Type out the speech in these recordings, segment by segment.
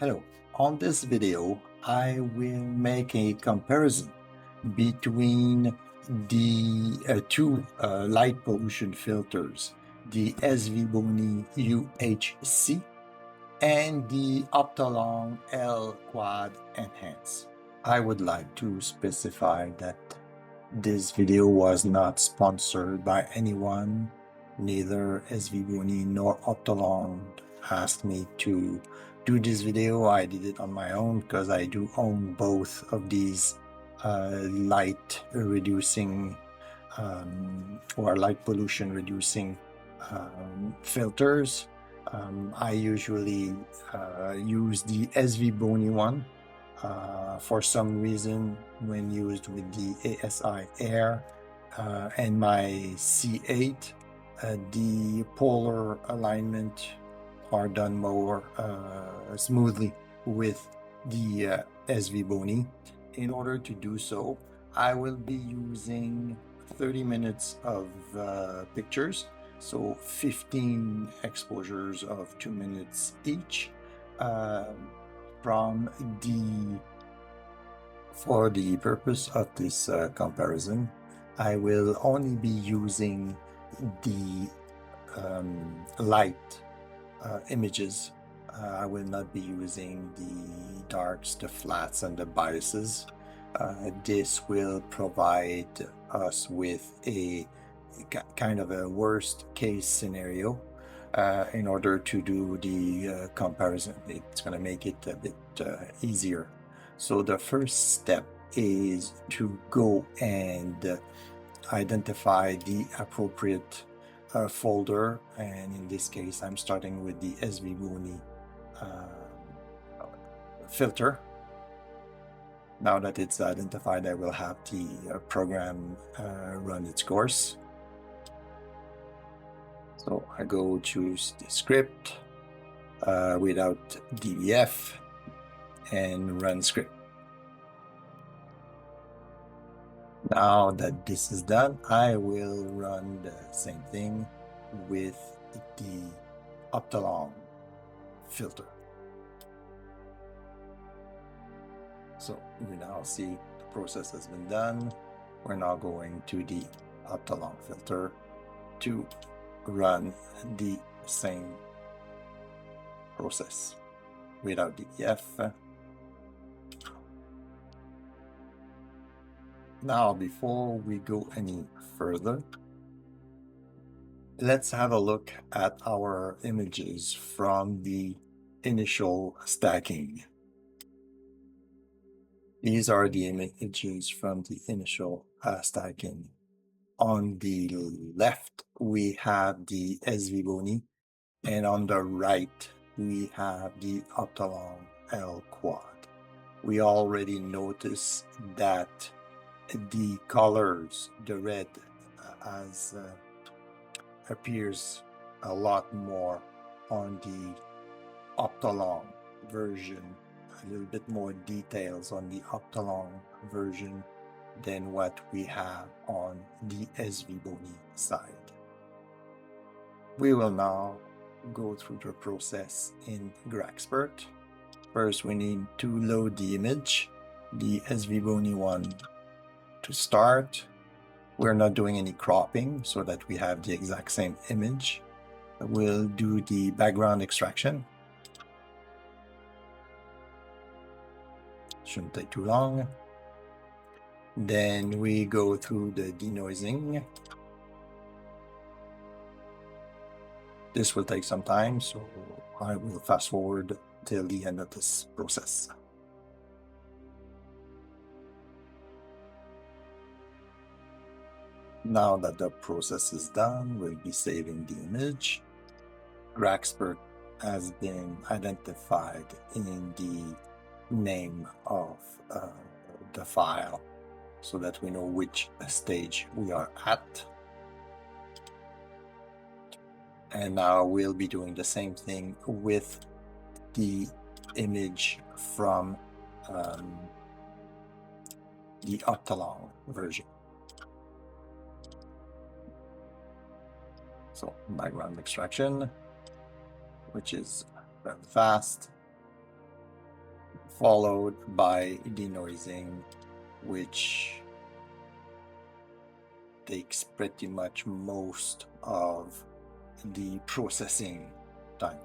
Hello, on this video I will make a comparison between the two light pollution filters, the Svbony UHC and the Optolong L-Quad Enhance. I would like to specify that this video was not sponsored by anyone. Neither Svbony nor Optolong asked me to do this video. I did it on my own because I do own both of these light reducing or light pollution reducing filters. I usually use the Svbony one. For some reason, when used with the ASIAIR and my C8, the polar alignment are done more smoothly with the Svbony. In order to do so, I will be using 30 minutes of pictures, so 15 exposures of 2 minutes each. For the purpose of this comparison, I will only be using the light images. I will not be using the darks, the flats, and the biases. This will provide us with a kind of a worst case scenario in order to do the comparison. It's going to make it a bit easier. So the first step is to go and identify the appropriate folder, and in this case I'm starting with the Svbony filter. Now that it's identified, I will have the program run its course. So I go choose the script without DBF and run script. Now that this is done, I will run the same thing with the Optolong filter. So you now see the process has been done. We're now going to the Optolong filter to run the same process without DBF. Now, before we go any further, let's have a look at our images from the initial stacking. These are the images from the initial stacking. On the left, we have the Svbony, and on the right, we have the Optolong L-Quad. We already noticed that the colors, the red appears a lot more on the Optolong version, a little bit more details on the Optolong version than what we have on the Svbony side. We will now go through the process in Graxpert. First, we need to load the image, the Svbony one. To start, we're not doing any cropping so that we have the exact same image. We'll do the background extraction. Shouldn't take too long. Then we go through the denoising. This will take some time, so I will fast forward till the end of this process. Now that the process is done, we'll be saving the image. Graxpert has been identified in the name of the file so that we know which stage we are at. And now we'll be doing the same thing with the image from the Optolong version. So background extraction, which is very fast. followed by denoising, which takes pretty much most of the processing time.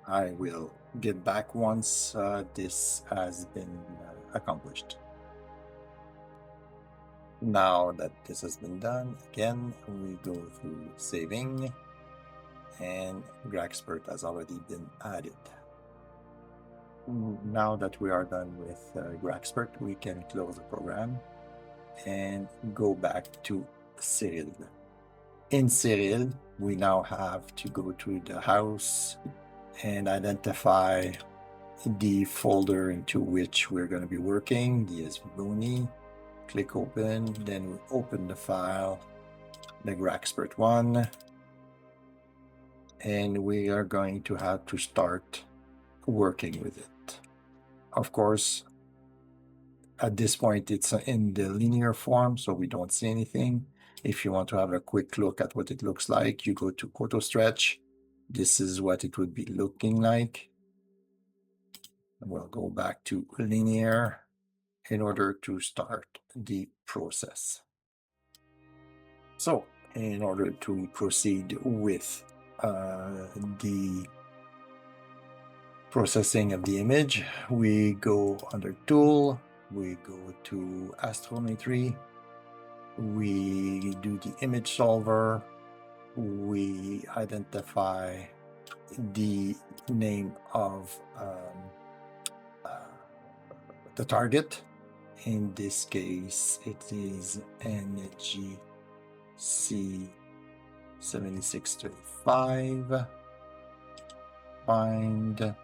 I will get back once this has been accomplished. Now that this has been done, again, we go through saving, and Graxpert has already been added. Now that we are done with Graxpert, we can close the program and go back to Siril. In Siril, we now have to go to the house and identify the folder into which we're going to be working, the Svbony. Click open, then we open the file, the Graxpert one, and we are going to have to start working with it. Of course, at this point, it's in the linear form, so we don't see anything. If you want to have a quick look at what it looks like, you go to Auto Stretch. This is what it would be looking like. We'll go back to linear in order to start the process. So, in order to proceed with the processing of the image, we go under Tool, we go to Astronomy, we do the image solver, we identify the name of the target. In this case, it is NGC7635. Find.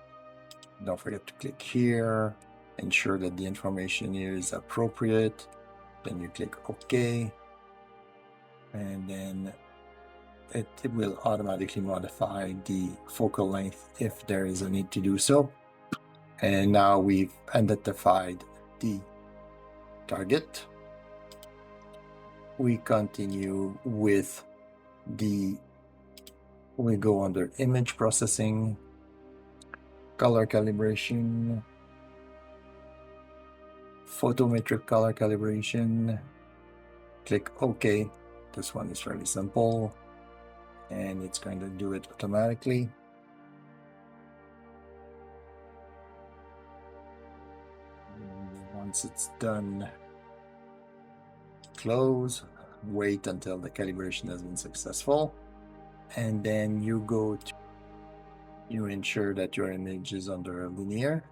Don't forget to click here. Ensure that the information here is appropriate. Then you click OK. And then it will automatically modify the focal length if there is a need to do so. And now we've identified the target. We continue with we go under image processing, color calibration, photometric color calibration. Click OK. This one is fairly simple, and it's going to do it automatically. Once it's done, close, wait until the calibration has been successful, and then you ensure that your image is under linear,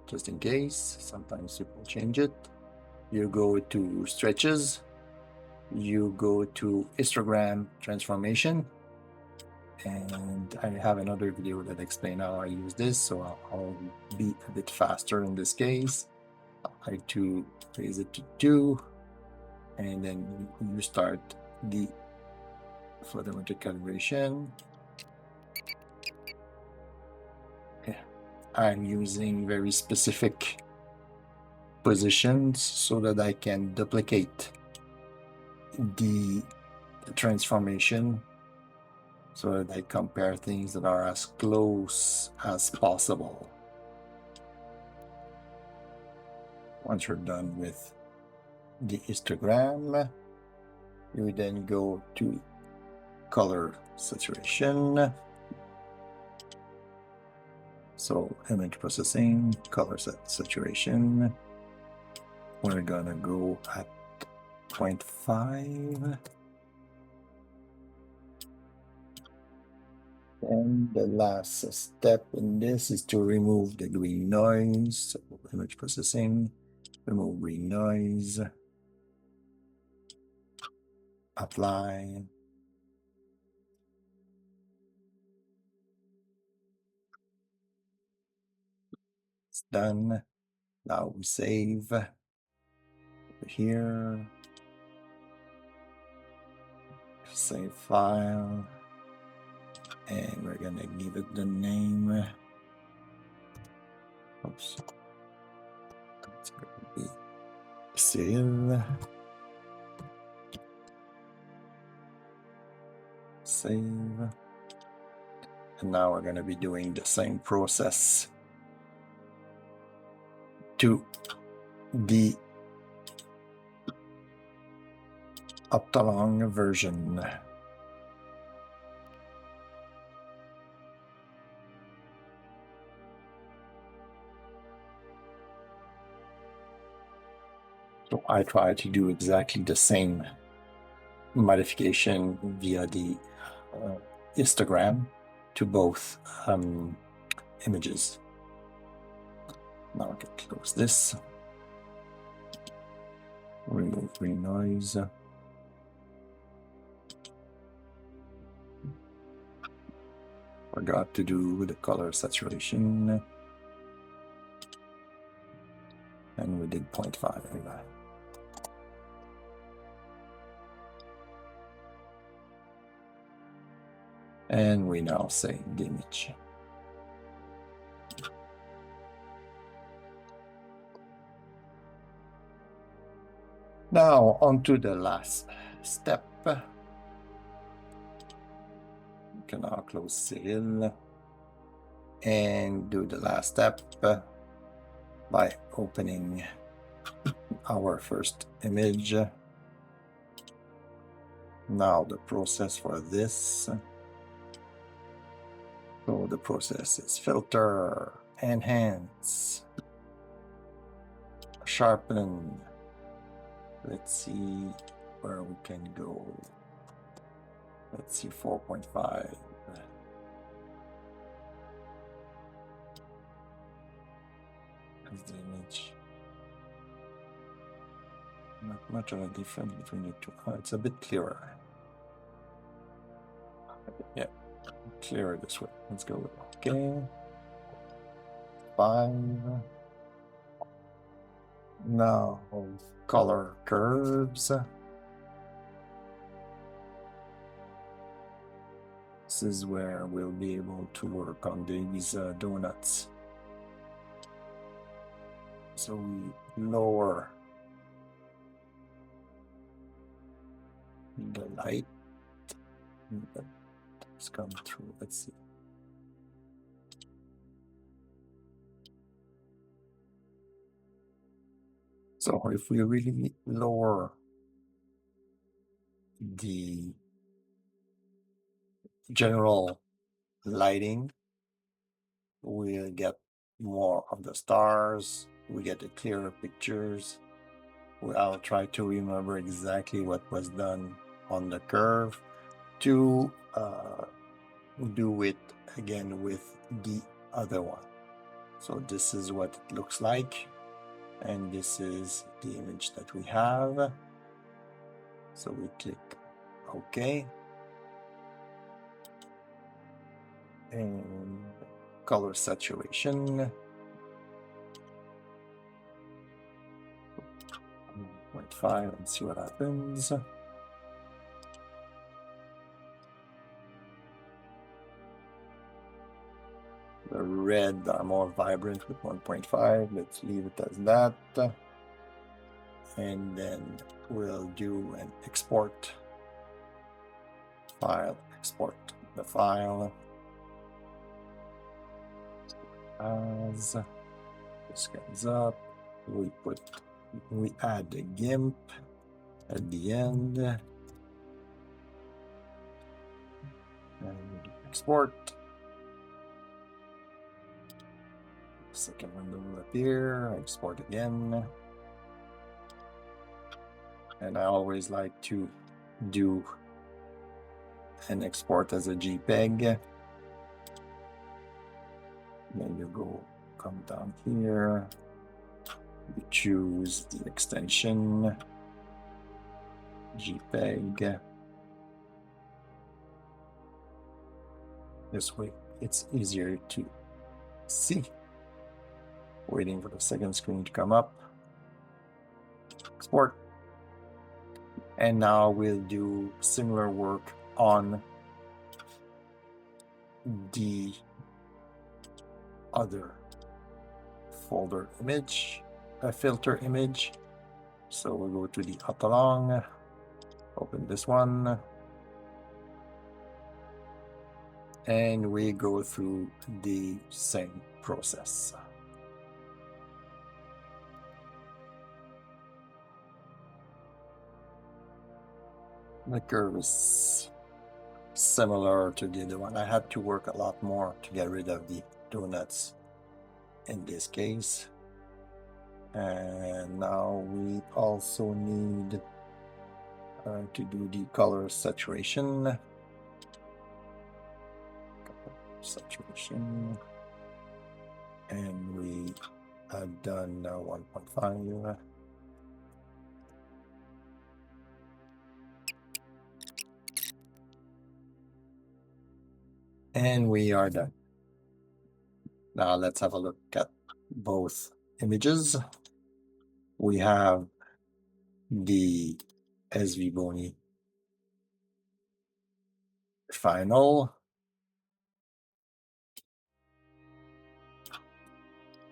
just in case. Sometimes people change it. You go to stretches, you go to histogram transformation, and I have another video that explains how I use this, so I'll be a bit faster in this case. I like to raise it to 2, and then you start the photometric calibration. I'm using very specific positions so that I can duplicate the transformation, so that I compare things that are as close as possible. Once you're done with the histogram, you then go to color saturation. So image processing, color saturation. We're gonna go at 0.5. And the last step in this is to remove the green noise. So image processing, remove green noise, apply. It's done. Now we save here, save file, and we're gonna give it the name. Oops. It's gonna be Siril. Save. And now we're going to be doing the same process to the Optolong version. So I try to do exactly the same modification via the histogram to both images. Now I can close this, remove green noise. Forgot to do the color saturation, and we did 0.5 anyway. And we now save the image. Now on to the last step. You can now close Siril and do the last step by opening our first image. Now the process for this. So the process is filter, enhance, sharpen. Let's see where we can go. Let's see, 4.5. That's the image. Not much of a difference between the two. Oh, it's a bit clearer. Yeah, clearer this way. Let's go with OK. 5. Now color curves. This is where we'll be able to work on these donuts. So we lower the light. Let's come through. Let's see. So if we really lower the general lighting, we'll get more of the stars, we get the clearer pictures. I'll try to remember exactly what was done on the curve to do it again with the other one. So this is what it looks like, and this is the image that we have. So we click OK, and color saturation 0.5 and see what happens. The red are more vibrant with 1.5. Let's leave it as that. And then we'll do an export file, export the file as this comes up. We add the Gimp at the end and export. Second window will appear, export again. And I always like to do an export as a JPEG. Then you come down here, you choose the extension, JPEG. This way it's easier to see. Waiting for the second screen to come up. Export. And now we'll do similar work on the other folder image, a filter image. So we'll go to the Optolong, open this one. and we go through the same process. The curve is similar to the other one. I had to work a lot more to get rid of the donuts in this case. And now we also need to do the color saturation. And we have done 1.5. And we are done. Now let's have a look at both images. We have the Svbony final,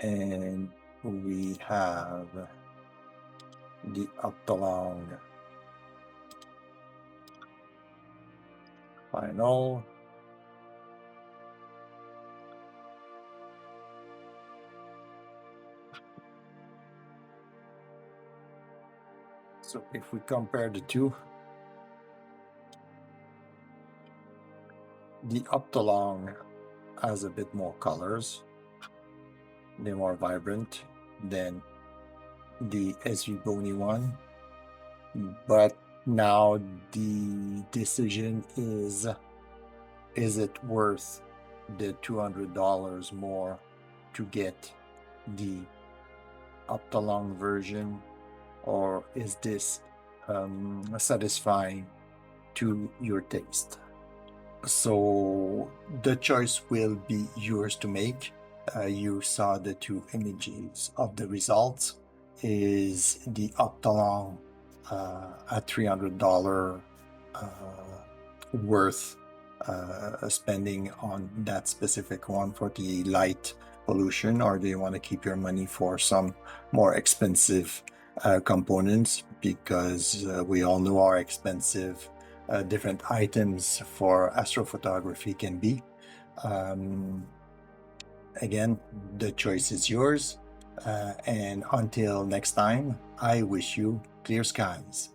and we have the Optolong final. So if we compare the two, the Optolong has a bit more colors. They're more vibrant than the Svbony one. But now the decision is it worth the $200 more to get the Optolong version, or is this satisfying to your taste? So the choice will be yours to make. You saw the two images of the results. Is the Optolong at $300 worth spending on that specific one for the light pollution, or do you want to keep your money for some more expensive components? Because we all know how expensive different items for astrophotography can be. Again, the choice is yours. And until next time, I wish you clear skies.